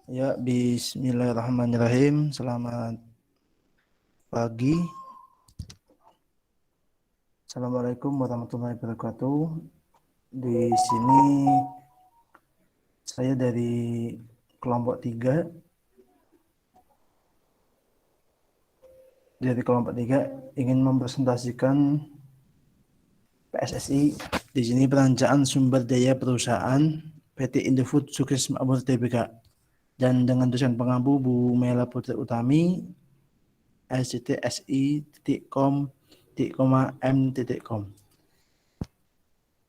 Ya, bismillahirrahmanirrahim. Selamat pagi. Assalamualaikum warahmatullahi wabarakatuh. Di sini saya dari kelompok 3. Dari kelompok 3 ingin mempresentasikan PSSI. Di sini perancangan sumber daya perusahaan PT Indofood Sukses Makmur Tbk. Dan dengan dosen pengampu Bu Mela Putri Utami, sctsi.com.m.com.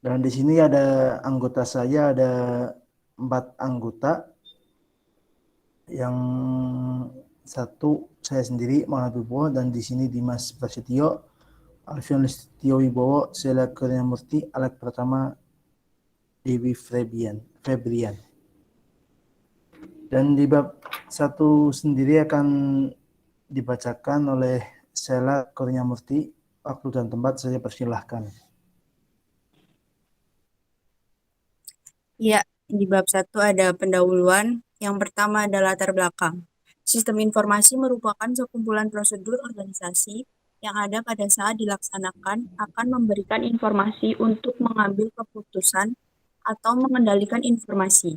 Dan di sini ada anggota saya, ada 4 anggota. Yang satu saya sendiri, Muhammad Wibowo, dan di sini Dimas Prasetyo, Alfian Listio Wibowo, Sela Kurniamurti, alat pertama Dewi Febrian. Dan di bab 1 sendiri akan dibacakan oleh Sela Kurniamurti. Waktu dan tempat saya persilahkan. Ya, di bab 1 ada pendahuluan. Yang pertama adalah latar belakang. Sistem informasi merupakan sekumpulan prosedur organisasi yang ada pada saat dilaksanakan akan memberikan informasi untuk mengambil keputusan atau mengendalikan informasi.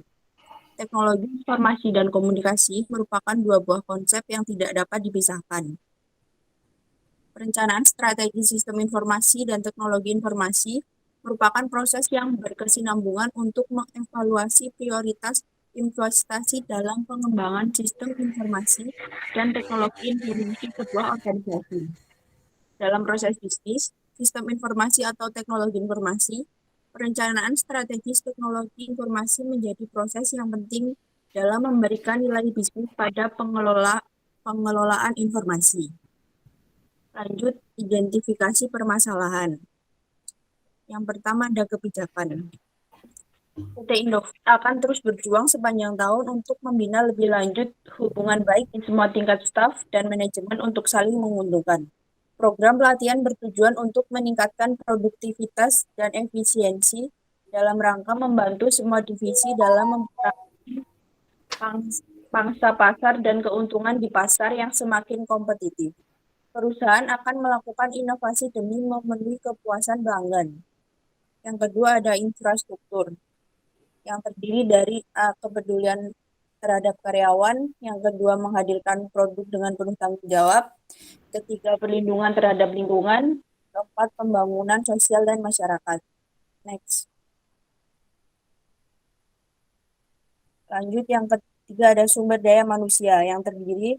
Teknologi informasi dan komunikasi merupakan dua buah konsep yang tidak dapat dipisahkan. Perencanaan strategi sistem informasi dan teknologi informasi merupakan proses yang berkesinambungan untuk mengevaluasi prioritas investasi dalam pengembangan sistem informasi dan teknologi informasi sebuah organisasi. Dalam proses bisnis, sistem informasi atau teknologi informasi, perencanaan strategis teknologi informasi menjadi proses yang penting dalam memberikan nilai bisnis pada pengelolaan informasi. Lanjut, identifikasi permasalahan. Yang pertama ada kebijakan. PT Indofood akan terus berjuang sepanjang tahun untuk membina lebih lanjut hubungan baik di semua tingkat staf dan manajemen untuk saling menguntungkan. Program pelatihan bertujuan untuk meningkatkan produktivitas dan efisiensi dalam rangka membantu semua divisi dalam memperoleh pangsa pasar dan keuntungan di pasar yang semakin kompetitif. Perusahaan akan melakukan inovasi demi memenuhi kepuasan pelanggan. Yang kedua ada infrastruktur, yang terdiri dari kepedulian terhadap karyawan. Yang kedua menghadirkan produk dengan penuh tanggung jawab. Ketiga perlindungan terhadap lingkungan. Keempat pembangunan sosial dan masyarakat. Next. Lanjut yang ketiga ada sumber daya manusia, yang terdiri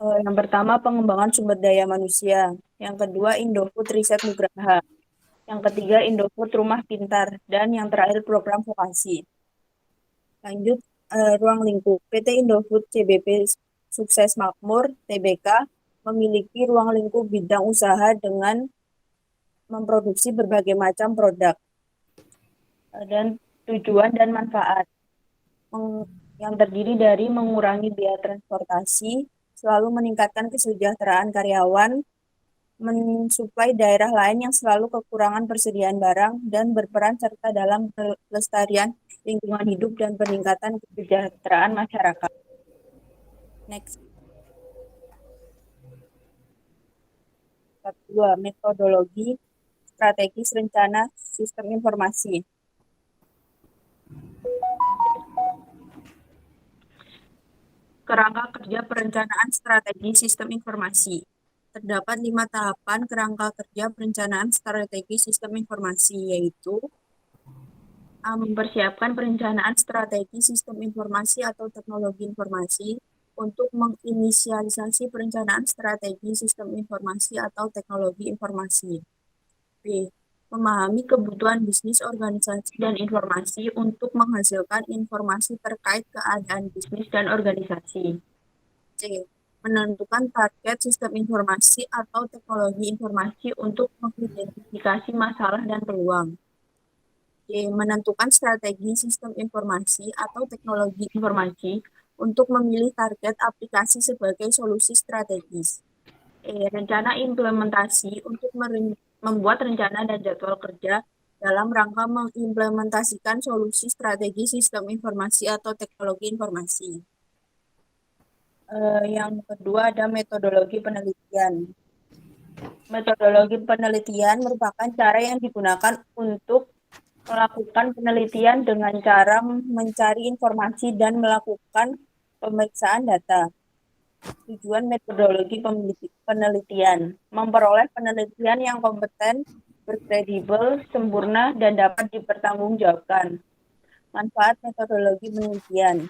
yang pertama pengembangan sumber daya manusia. Yang kedua Indofood Riset Nugraha. Yang ketiga Indofood Rumah Pintar. Dan yang terakhir program vokasi. Lanjut ruang lingkup. PT Indofood CBP Sukses Makmur Tbk memiliki ruang lingkup bidang usaha dengan memproduksi berbagai macam produk dan tujuan dan manfaat yang terdiri dari mengurangi biaya transportasi, selalu meningkatkan kesejahteraan karyawan, mensuplai daerah lain yang selalu kekurangan persediaan barang, dan berperan serta dalam pelestarian lingkungan hidup dan peningkatan kesejahteraan masyarakat. Next. 2. Metodologi strategis rencana sistem informasi. Kerangka kerja perencanaan strategi sistem informasi. Terdapat 5 tahapan kerangka kerja perencanaan strategi sistem informasi, yaitu mempersiapkan perencanaan strategi sistem informasi atau teknologi informasi untuk menginisialisasi perencanaan strategi sistem informasi atau teknologi informasi. B. Memahami kebutuhan bisnis, organisasi, dan informasi untuk menghasilkan informasi terkait keadaan bisnis dan organisasi. C. Menentukan target sistem informasi atau teknologi informasi untuk mengidentifikasi masalah dan peluang. D. Menentukan strategi sistem informasi atau teknologi informasi untuk memilih target aplikasi sebagai solusi strategis. Rencana implementasi untuk membuat rencana dan jadwal kerja dalam rangka mengimplementasikan solusi strategi sistem informasi atau teknologi informasi. Yang kedua ada metodologi penelitian. Metodologi penelitian merupakan cara yang digunakan untuk melakukan penelitian dengan cara mencari informasi dan melakukan pemeriksaan data. Tujuan metodologi penelitian, memperoleh penelitian yang kompeten, berkredibel, sempurna, dan dapat dipertanggungjawabkan. Manfaat metodologi penelitian,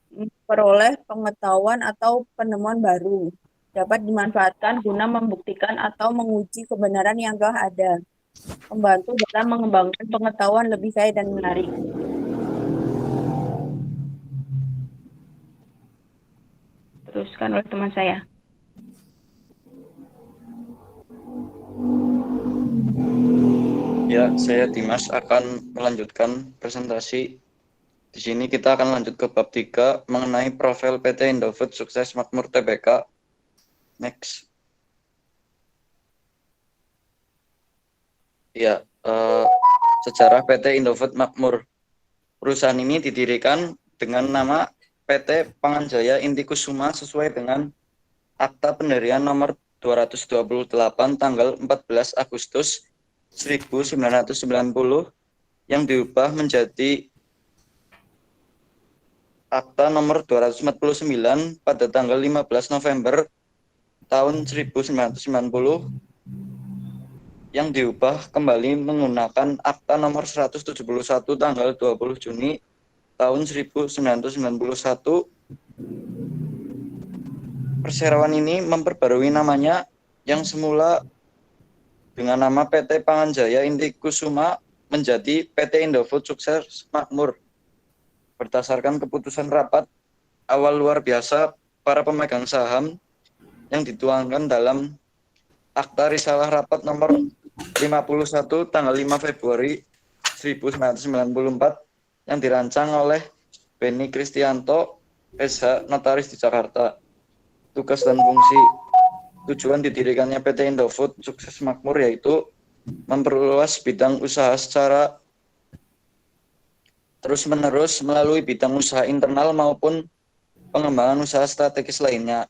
memperoleh pengetahuan atau penemuan baru, dapat dimanfaatkan guna membuktikan atau menguji kebenaran yang telah ada, membantu dalam mengembangkan pengetahuan lebih kaya dan menarik. Teruskan oleh teman saya. Ya, saya Dimas akan melanjutkan presentasi. Di sini kita akan lanjut ke bab 3 mengenai profil PT Indofood Sukses Makmur Tbk. Next. Ya, sejarah PT Indofood Makmur. Perusahaan ini didirikan dengan nama PT Panganjaya Inti Kusuma sesuai dengan Akta Pendirian nomor 228 tanggal 14 Agustus 1990 yang diubah menjadi Akta nomor 249 pada tanggal 15 November tahun 1990 yang diubah kembali menggunakan Akta nomor 171 tanggal 20 Juni tahun 1991. Perseroan ini memperbarui namanya yang semula dengan nama PT Panganjaya Inti Kusuma menjadi PT Indofood Sukses Makmur. Berdasarkan keputusan rapat awal luar biasa para pemegang saham yang dituangkan dalam Akta Risalah Rapat nomor 51 tanggal 5 Februari 1994 yang dirancang oleh Beni Kristianto, SH, Notaris di Jakarta. Tugas dan fungsi tujuan didirikannya PT Indofood Sukses Makmur yaitu memperluas bidang usaha secara terus-menerus melalui bidang usaha internal maupun pengembangan usaha strategis lainnya.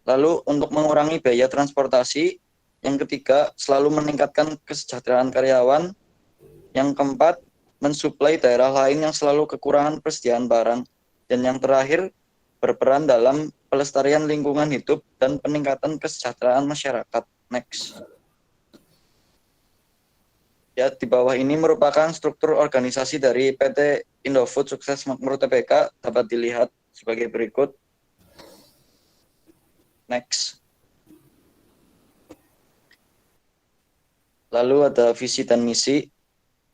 Lalu untuk mengurangi biaya transportasi, yang ketiga selalu meningkatkan kesejahteraan karyawan, yang keempat mensuplai daerah lain yang selalu kekurangan persediaan barang, dan yang terakhir berperan dalam pelestarian lingkungan hidup dan peningkatan kesejahteraan masyarakat. Next. Ya, di bawah ini merupakan struktur organisasi dari PT Indofood Sukses Makmur Tbk, dapat dilihat sebagai berikut. Next. Lalu ada visi dan misi.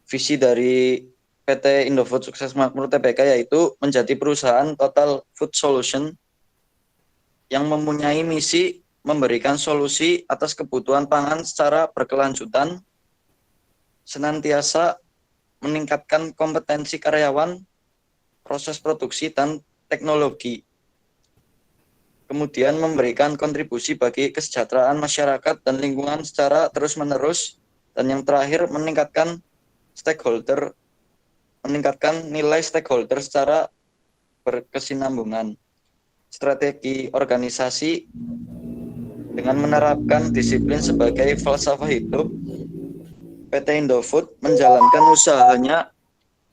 Visi dari PT Indofood Sukses Makmur Tbk yaitu menjadi perusahaan total food solution yang mempunyai misi memberikan solusi atas kebutuhan pangan secara berkelanjutan, senantiasa meningkatkan kompetensi karyawan, proses produksi, dan teknologi. Kemudian memberikan kontribusi bagi kesejahteraan masyarakat dan lingkungan secara terus-menerus. Dan yang terakhir meningkatkan nilai stakeholder secara berkesinambungan. Strategi organisasi dengan menerapkan disiplin sebagai falsafah hidup, PT Indofood menjalankan usahanya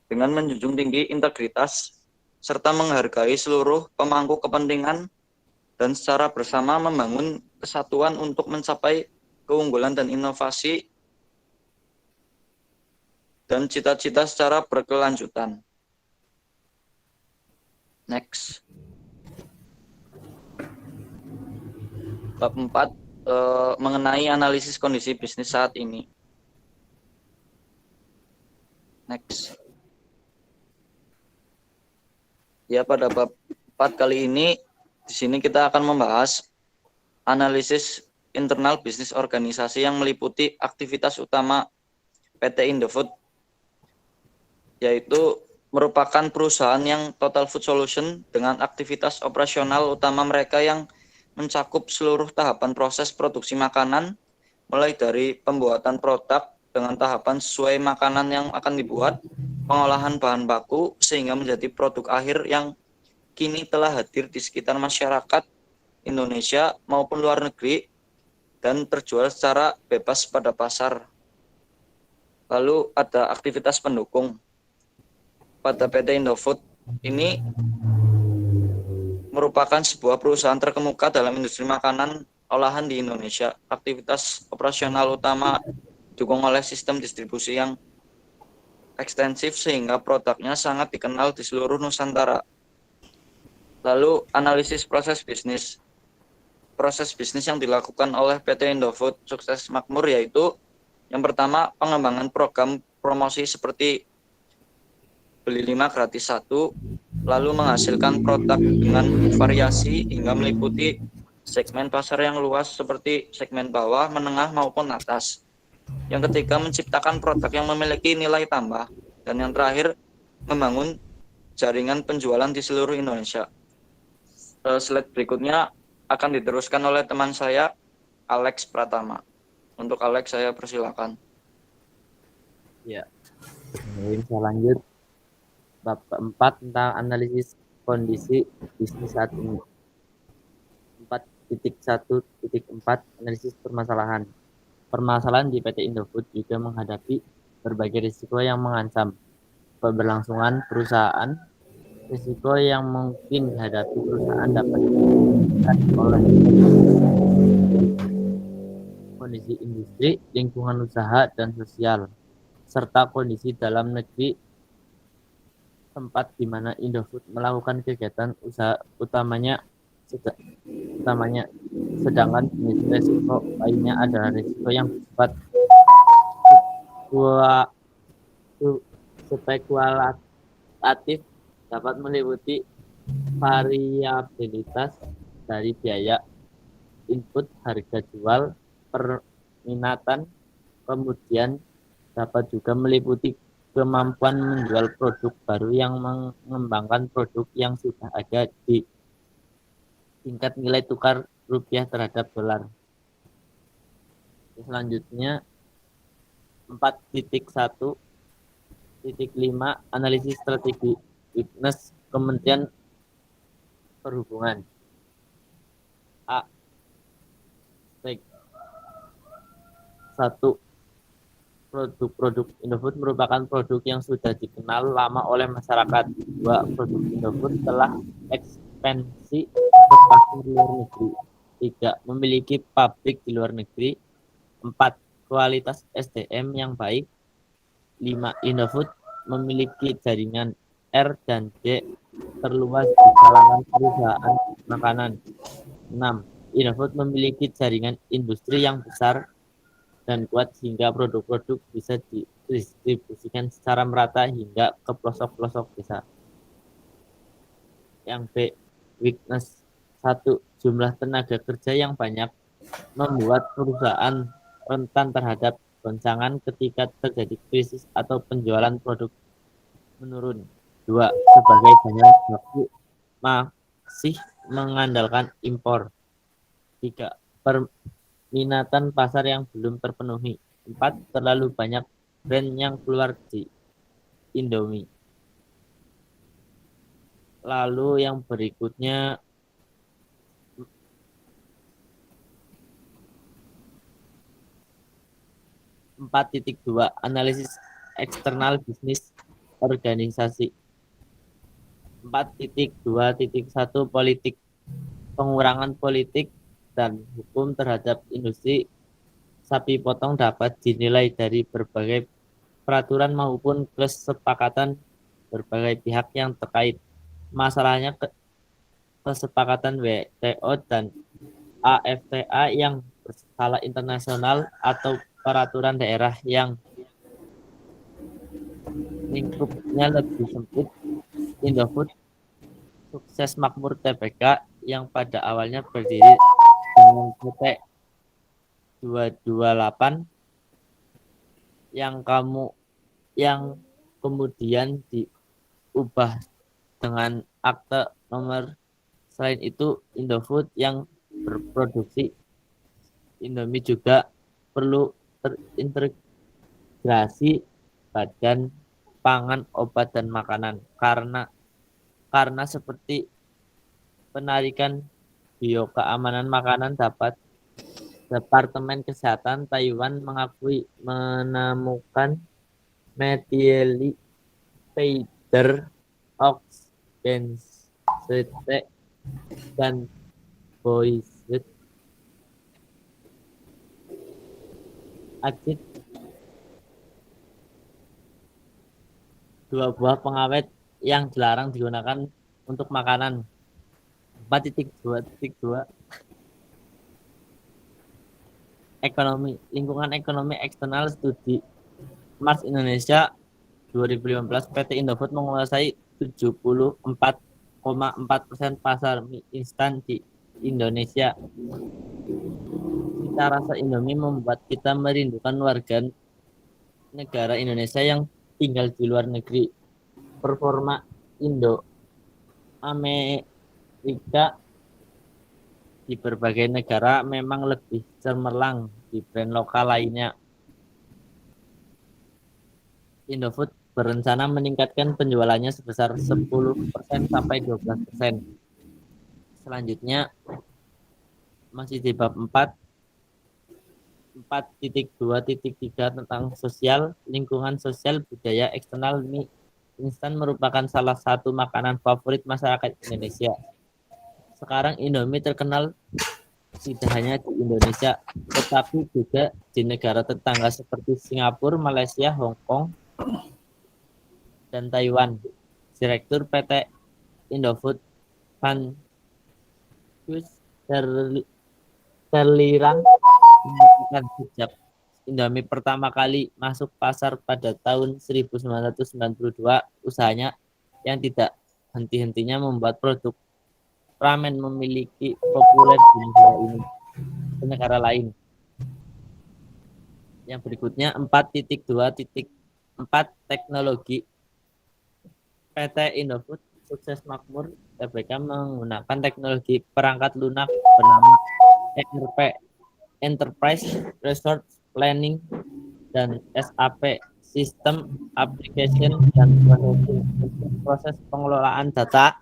dengan menjunjung tinggi integritas serta menghargai seluruh pemangku kepentingan dan secara bersama membangun kesatuan untuk mencapai keunggulan dan inovasi dan cita-cita secara berkelanjutan. Next. Bab 4 mengenai analisis kondisi bisnis saat ini. Next. Ya, pada bab 4 kali ini di sini kita akan membahas analisis internal bisnis organisasi yang meliputi aktivitas utama PT Indofood, yaitu merupakan perusahaan yang total food solution dengan aktivitas operasional utama mereka yang mencakup seluruh tahapan proses produksi makanan, mulai dari pembuatan produk dengan tahapan sesuai makanan yang akan dibuat, pengolahan bahan baku, sehingga menjadi produk akhir yang kini telah hadir di sekitar masyarakat Indonesia maupun luar negeri dan terjual secara bebas pada pasar. Lalu ada aktivitas pendukung. Pada PT Indofood ini merupakan sebuah perusahaan terkemuka dalam industri makanan olahan di Indonesia. Aktivitas operasional utama didukung oleh sistem distribusi yang ekstensif sehingga produknya sangat dikenal di seluruh Nusantara. Lalu analisis proses bisnis. Proses bisnis yang dilakukan oleh PT Indofood Sukses Makmur yaitu yang pertama pengembangan program promosi seperti beli 5 gratis 1, lalu menghasilkan produk dengan variasi hingga meliputi segmen pasar yang luas seperti segmen bawah, menengah maupun atas. Yang ketiga menciptakan produk yang memiliki nilai tambah. Dan yang terakhir membangun jaringan penjualan di seluruh Indonesia. Slide berikutnya akan diteruskan oleh teman saya Alex Pratama. Untuk Alex saya persilakan. Ya, mungkin saya lanjut bab keempat tentang analisis kondisi bisnis saat ini. 4.1.4 analisis permasalahan. Permasalahan di PT Indofood juga menghadapi berbagai risiko yang mengancam keberlangsungan perusahaan. Risiko yang mungkin dihadapi perusahaan dapat ditentukan oleh kondisi industri, lingkungan usaha, dan sosial, serta kondisi dalam negeri tempat di mana Indofood melakukan kegiatan usaha utamanya. Sedangkan jenis risiko lainnya adalah risiko yang bersifat spekulatif, dapat meliputi variabilitas dari biaya input, harga jual, permintaan, kemudian dapat juga meliputi kemampuan menjual produk baru yang mengembangkan produk yang sudah ada di tingkat nilai tukar rupiah terhadap dolar. Selanjutnya 4.1.5 analisis strategi weakness Kementerian Perhubungan. A. 1. Produk-produk Indofood merupakan produk yang sudah dikenal lama oleh masyarakat. 2. Produk Indofood telah ekspansi ke pasar luar negeri. 3. Memiliki pabrik di luar negeri. 4. Kualitas SDM yang baik. 5. Indofood memiliki jaringan R dan D terluas di kalangan perusahaan makanan. 6. Indofood memiliki jaringan industri yang besar dan kuat sehingga produk-produk bisa didistribusikan secara merata hingga ke pelosok-pelosok desa. Yang B, weakness 1. Jumlah tenaga kerja yang banyak membuat perusahaan rentan terhadap goncangan ketika terjadi krisis atau penjualan produk menurun. 2. Sebagai banyak pelaku masih mengandalkan impor. 3. Minatan pasar yang belum terpenuhi. 4. Terlalu banyak brand yang keluar di Indomie. Lalu yang berikutnya 4.2 analisis eksternal bisnis organisasi. 4.2.1 politik. Pengurangan politik dan hukum terhadap industri sapi potong dapat dinilai dari berbagai peraturan maupun kesepakatan berbagai pihak yang terkait. Masalahnya kesepakatan WTO dan AFTA yang berskala internasional atau peraturan daerah yang lingkupnya lebih sempit. Indofood Sukses Makmur Tbk yang pada awalnya berdiri dengan PT 228 yang kemudian diubah dengan akte nomor. Selain itu, Indofood yang berproduksi Indomie juga perlu terintegrasi Badan Pangan, Obat dan Makanan karena seperti penarikan biokeamanan makanan dapat Departemen Kesehatan Taiwan mengakui menemukan methylipater oxbenzate dan boiset acid, dua buah pengawet yang dilarang digunakan untuk makanan. 4.2.2 Ekonomi, lingkungan ekonomi eksternal studi Mars Indonesia 2015, PT Indofood menguasai 74,4% pasar mie instan di Indonesia. Cita rasa Indomie membuat kita merindukan warga negara Indonesia yang tinggal di luar negeri. Performa Indo Amerika di berbagai negara memang lebih cemerlang di brand lokal lainnya. Indofood berencana meningkatkan penjualannya sebesar 10% sampai 12%. Selanjutnya masih di bab 4.2.3 tentang sosial, lingkungan sosial, budaya eksternal. Mie instan merupakan salah satu makanan favorit masyarakat Indonesia. Sekarang Indomie terkenal tidak hanya di Indonesia, tetapi juga di negara tetangga seperti Singapura, Malaysia, Hong Kong, dan Taiwan. Direktur PT Indofood Van Gus Terlirang mengatakan sejak Indomie pertama kali masuk pasar pada tahun 1992, usahanya yang tidak henti-hentinya membuat produk ramen memiliki populer di negara lain. Yang berikutnya 4.2.4 teknologi. PT Indofood sukses makmur TBK menggunakan teknologi perangkat lunak bernama ERP, Enterprise Resource Planning, dan SAP, System Application dan Processing untuk proses pengelolaan data.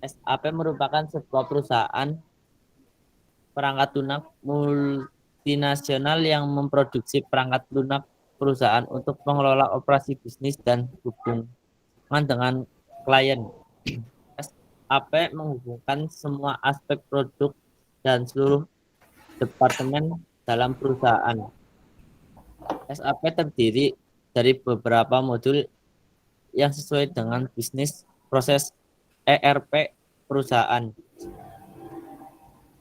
SAP merupakan sebuah perusahaan perangkat lunak multinasional yang memproduksi perangkat lunak perusahaan untuk mengelola operasi bisnis dan hubungan dengan klien. SAP menghubungkan semua aspek produk dan seluruh departemen dalam perusahaan. SAP terdiri dari beberapa modul yang sesuai dengan bisnis proses ERP perusahaan.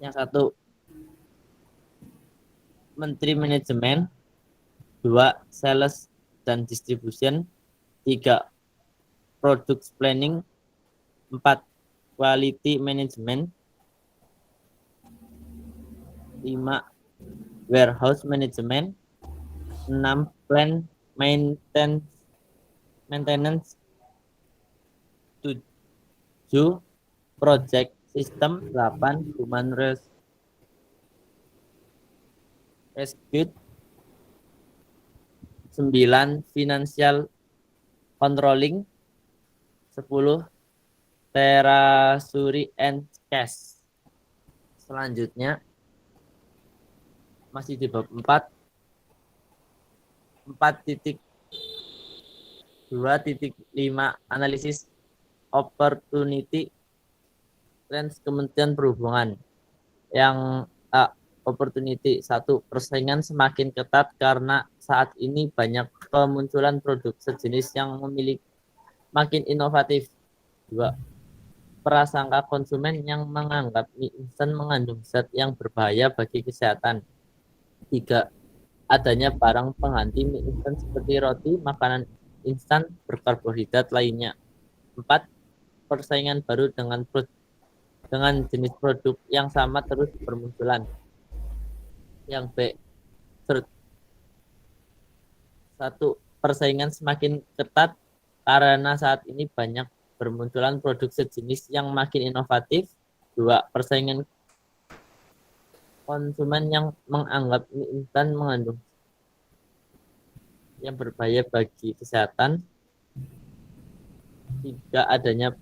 Yang satu, Menteri Manajemen. 2, Sales dan Distribution. 3, Product Planning. 4, Quality Management. 5, Warehouse Management. 6, Plant Maintenance. 7, Project System. 8, Human Resources. 9, Financial Controlling. 10, Treasury and Cash. Selanjutnya masih di bab 4.2.5 analisis opportunity trends Kementerian Perhubungan. Yang opportunity 1, persaingan semakin ketat karena saat ini banyak kemunculan produk sejenis yang memiliki makin inovatif. 2, prasangka konsumen yang menganggap mie instan mengandung zat yang berbahaya bagi kesehatan. 3, adanya barang pengganti mie instan seperti roti, makanan instan berkarbohidrat lainnya. 4, persaingan baru dengan jenis produk yang sama terus bermunculan. Yang B, 1, persaingan semakin ketat karena saat ini banyak bermunculan produk sejenis yang makin inovatif. 2, persaingan konsumen yang menganggap mie instan mengandung yang berbahaya bagi kesehatan. 3, adanya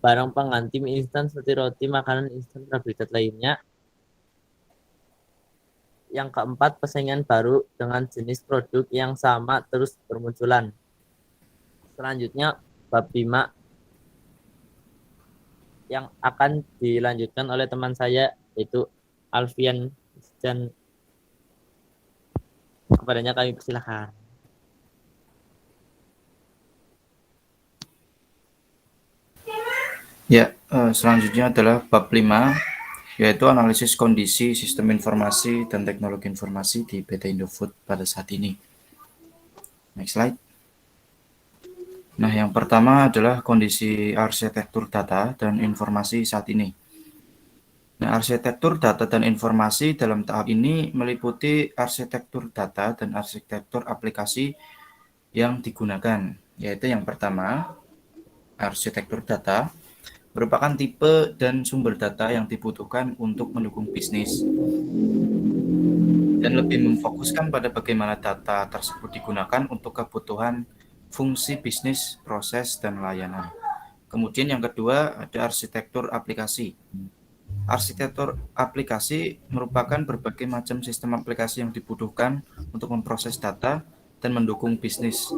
barang pengganti mie instan seperti roti, makanan instan, karbohidrat lainnya. Yang keempat, persaingan baru dengan jenis produk yang sama terus bermunculan. Selanjutnya, bab 5 yang akan dilanjutkan oleh teman saya, yaitu Alfian, dan kepadanya kami persilahkan. Ya, selanjutnya adalah bab 5, yaitu analisis kondisi sistem informasi dan teknologi informasi di PT Indofood pada saat ini. Next slide. Nah, yang pertama adalah kondisi arsitektur data dan informasi saat ini. Nah, arsitektur data dan informasi dalam tahap ini meliputi arsitektur data dan arsitektur aplikasi yang digunakan, yaitu yang pertama, arsitektur data merupakan tipe dan sumber data yang dibutuhkan untuk mendukung bisnis dan lebih memfokuskan pada bagaimana data tersebut digunakan untuk kebutuhan fungsi bisnis, proses, dan layanan. Kemudian yang kedua ada arsitektur aplikasi. Arsitektur aplikasi merupakan berbagai macam sistem aplikasi yang dibutuhkan untuk memproses data dan mendukung bisnis.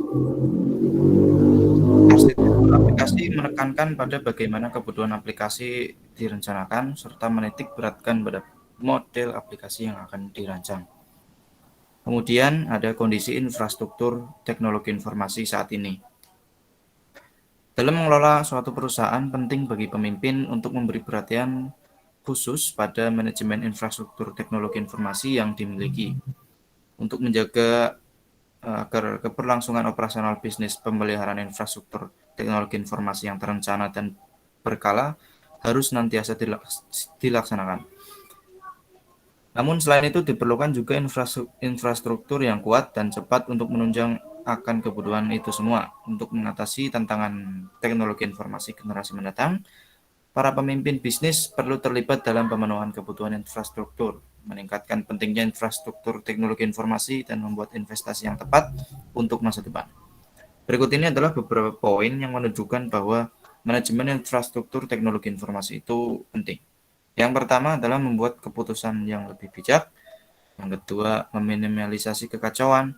Arsitektur aplikasi menekankan pada bagaimana kebutuhan aplikasi direncanakan serta menitik beratkan pada model aplikasi yang akan dirancang. Kemudian ada kondisi infrastruktur teknologi informasi saat ini. Dalam mengelola suatu perusahaan, penting bagi pemimpin untuk memberi perhatian khusus pada manajemen infrastruktur teknologi informasi yang dimiliki untuk menjaga agar keberlangsungan operasional bisnis. Pemeliharaan infrastruktur teknologi informasi yang terencana dan berkala harus senantiasa dilaksanakan. Namun selain itu diperlukan juga infrastruktur yang kuat dan cepat untuk menunjang akan kebutuhan itu semua. Untuk mengatasi tantangan teknologi informasi generasi mendatang, para pemimpin bisnis perlu terlibat dalam pemenuhan kebutuhan infrastruktur, meningkatkan pentingnya infrastruktur teknologi informasi, dan membuat investasi yang tepat untuk masa depan. Berikut ini adalah beberapa poin yang menunjukkan bahwa manajemen infrastruktur teknologi informasi itu penting. Yang pertama adalah membuat keputusan yang lebih bijak. Yang kedua, meminimalisasi kekacauan.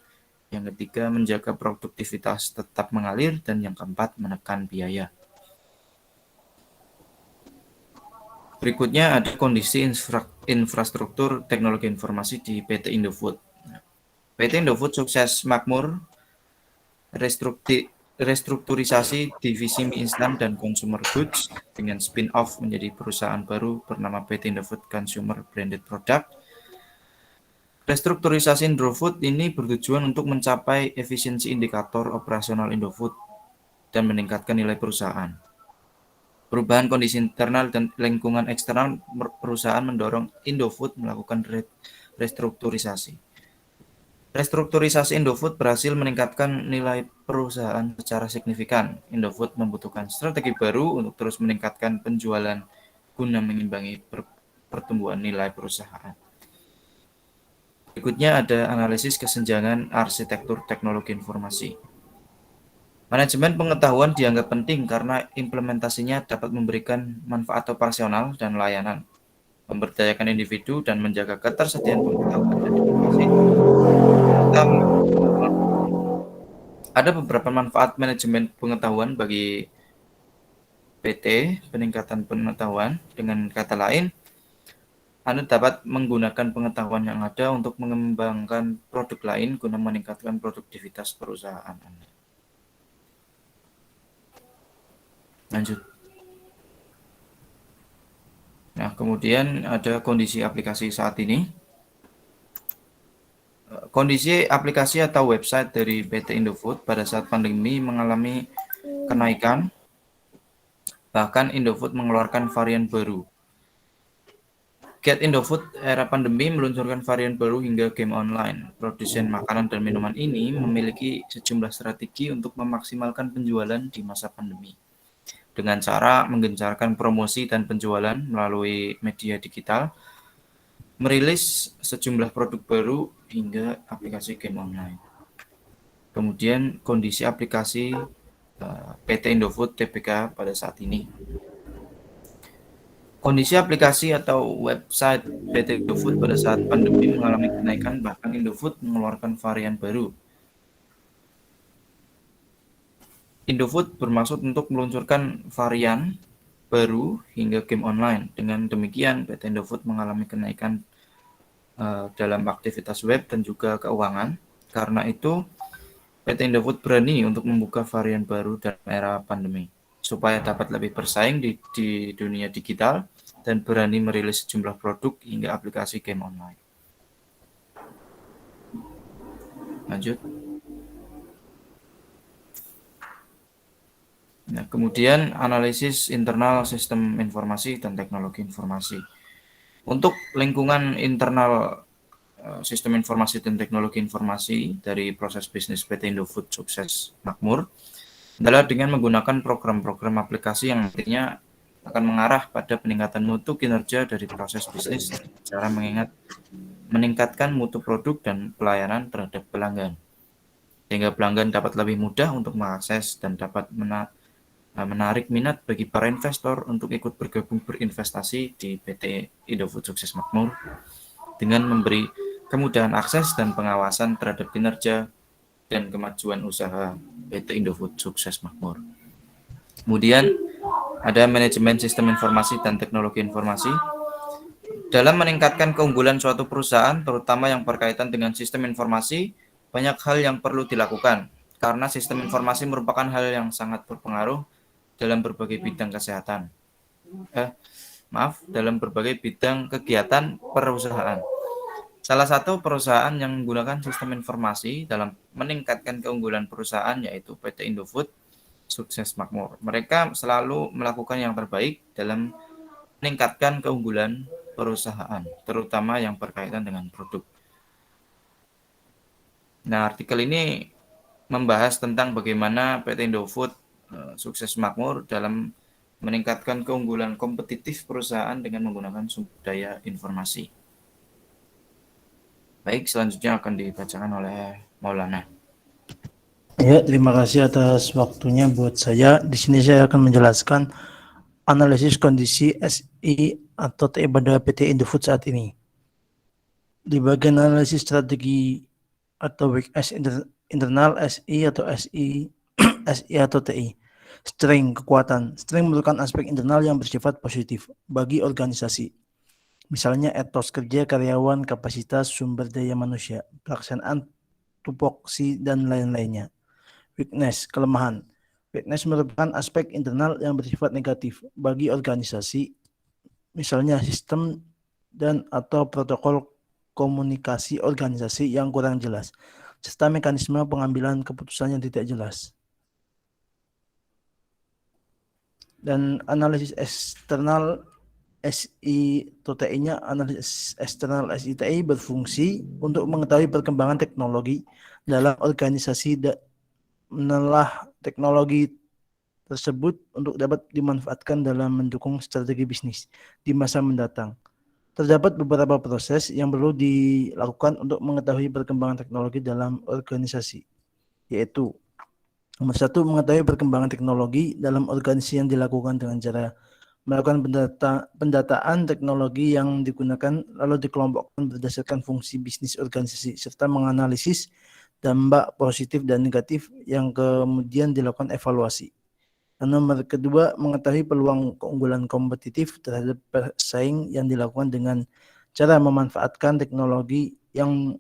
Yang ketiga, menjaga produktivitas tetap mengalir. Dan yang keempat, menekan biaya. Berikutnya ada kondisi infrastruktur teknologi informasi di PT Indofood. PT Indofood sukses makmur restrukturisasi divisi mie instan dan consumer goods dengan spin-off menjadi perusahaan baru bernama PT Indofood Consumer Branded Product. Restrukturisasi Indofood ini bertujuan untuk mencapai efisiensi indikator operasional Indofood dan meningkatkan nilai perusahaan. Perubahan kondisi internal dan lingkungan eksternal perusahaan mendorong Indofood melakukan restrukturisasi. Restrukturisasi Indofood berhasil meningkatkan nilai perusahaan secara signifikan. Indofood membutuhkan strategi baru untuk terus meningkatkan penjualan guna mengimbangi pertumbuhan nilai perusahaan. Berikutnya ada analisis kesenjangan arsitektur teknologi informasi. Manajemen pengetahuan dianggap penting karena implementasinya dapat memberikan manfaat operasional dan layanan, memberdayakan individu, dan menjaga ketersediaan pengetahuan dan informasi. Ada beberapa manfaat manajemen pengetahuan bagi PT, peningkatan pengetahuan. Dengan kata lain, Anda dapat menggunakan pengetahuan yang ada untuk mengembangkan produk lain guna meningkatkan produktivitas perusahaan Anda. Lanjut. Nah, kemudian ada kondisi aplikasi saat ini. Kondisi aplikasi atau website dari PT Indofood pada saat pandemi mengalami kenaikan. Bahkan Indofood mengeluarkan varian baru. Get Indofood era pandemi meluncurkan varian baru hingga game online. Produsen makanan dan minuman ini memiliki sejumlah strategi untuk memaksimalkan penjualan di masa pandemi. Dengan cara menggencarkan promosi dan penjualan melalui media digital, merilis sejumlah produk baru hingga aplikasi game online. Kemudian kondisi aplikasi PT Indofood Tbk pada saat ini. Kondisi aplikasi atau website PT Indofood pada saat pandemi mengalami kenaikan, bahkan Indofood mengeluarkan varian baru. Indofood bermaksud untuk meluncurkan varian baru hingga game online. Dengan demikian, PT Indofood mengalami kenaikan dalam aktivitas web dan juga keuangan. Karena itu, PT Indofood berani untuk membuka varian baru dalam era pandemi, supaya dapat lebih bersaing di dunia digital dan berani merilis sejumlah produk hingga aplikasi game online. Lanjut. Nah, kemudian analisis internal sistem informasi dan teknologi informasi. Untuk lingkungan internal sistem informasi dan teknologi informasi dari proses bisnis PT Indofood Sukses Makmur adalah dengan menggunakan program-program aplikasi yang nantinya akan mengarah pada peningkatan mutu kinerja dari proses bisnis, cara meningkatkan mutu produk dan pelayanan terhadap pelanggan, sehingga pelanggan dapat lebih mudah untuk mengakses dan dapat menarik minat bagi para investor untuk ikut bergabung berinvestasi di PT Indofood Sukses Makmur dengan memberi kemudahan akses dan pengawasan terhadap kinerja dan kemajuan usaha PT Indofood Sukses Makmur. Kemudian ada manajemen sistem informasi dan teknologi informasi. Dalam meningkatkan keunggulan suatu perusahaan, terutama yang berkaitan dengan sistem informasi, banyak hal yang perlu dilakukan, karena sistem informasi merupakan hal yang sangat berpengaruh dalam berbagai bidang kesehatan. Dalam berbagai bidang kegiatan perusahaan. Salah satu perusahaan yang menggunakan sistem informasi dalam meningkatkan keunggulan perusahaan yaitu PT Indofood Sukses Makmur. Mereka selalu melakukan yang terbaik dalam meningkatkan keunggulan perusahaan, terutama yang berkaitan dengan produk. Nah, artikel ini membahas tentang bagaimana PT Indofood Sukses Makmur dalam meningkatkan keunggulan kompetitif perusahaan dengan menggunakan sumber daya informasi. Baik, selanjutnya akan dibacakan oleh Maulana. Ya, terima kasih atas waktunya buat saya. Di sini saya akan menjelaskan analisis kondisi SI atau TI pada PT Indofood saat ini. Di bagian analisis strategi atau weakness internal SI atau SI atau TI. Strength, kekuatan. Strength merupakan aspek internal yang bersifat positif bagi organisasi. Misalnya etos kerja karyawan, kapasitas sumber daya manusia, pelaksanaan tupoksi, dan lain-lainnya. Weakness, kelemahan. Weakness merupakan aspek internal yang bersifat negatif bagi organisasi, misalnya sistem dan atau protokol komunikasi organisasi yang kurang jelas, serta mekanisme pengambilan keputusan yang tidak jelas. Dan analisis eksternal SI atau TI-nya, analisis eksternal SI-TI berfungsi untuk mengetahui perkembangan teknologi dalam organisasi menelah teknologi tersebut untuk dapat dimanfaatkan dalam mendukung strategi bisnis di masa mendatang. Terdapat beberapa proses yang perlu dilakukan untuk mengetahui perkembangan teknologi dalam organisasi, yaitu nomor 1, mengetahui perkembangan teknologi dalam organisasi yang dilakukan dengan cara melakukan pendataan teknologi yang digunakan lalu dikelompokkan berdasarkan fungsi bisnis organisasi serta menganalisis dampak positif dan negatif yang kemudian dilakukan evaluasi. Dan nomor 2, mengetahui peluang keunggulan kompetitif terhadap pesaing yang dilakukan dengan cara memanfaatkan teknologi yang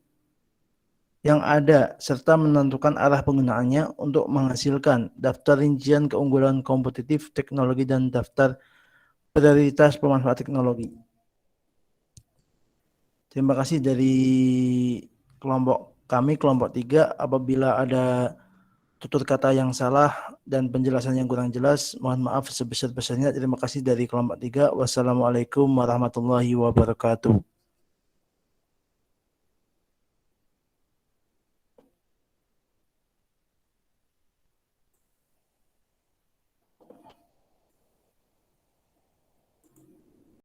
ada serta menentukan arah penggunaannya untuk menghasilkan daftar rincian keunggulan kompetitif teknologi dan daftar prioritas pemanfaat teknologi. Terima kasih dari kelompok kami, kelompok 3. Apabila ada tutur kata yang salah dan penjelasan yang kurang jelas, mohon maaf sebesar-besarnya. Terima kasih dari kelompok 3. Wassalamualaikum warahmatullahi wabarakatuh.